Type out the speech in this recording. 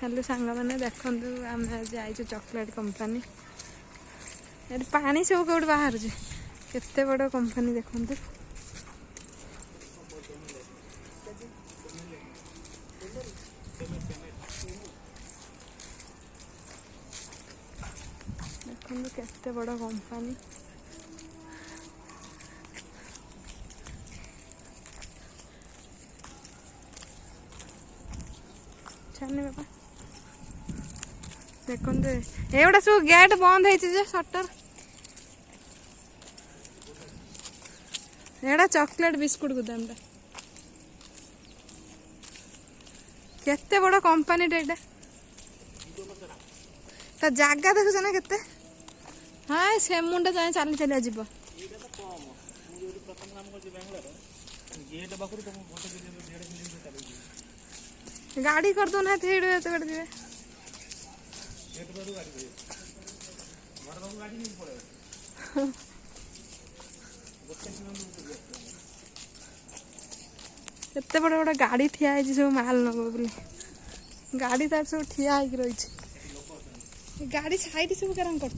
hello सांग मैंने देखु आम जाइए चॉकलेट कंपनी ये पानी सब कौट बाहर केते बड़ कंपनी देखु देखु केते बड़ कंपनी छानी बाबा देखो एगुड़ा सब गेट बंद है सटर एड़ा चॉकलेट बिस्कुट गुदाम केते बड़ कंपनी टा ता जागा देखुछ ना केते हाँ से मुंडा जाए चली चली जीव गाड़ी कर दो ना थे कर दिए एते बड़ बड़ गाड़ी ठिया है सब माल नब बोली गाड़ी तार सब ठिया रही गाड़ी साइड सब कारण कर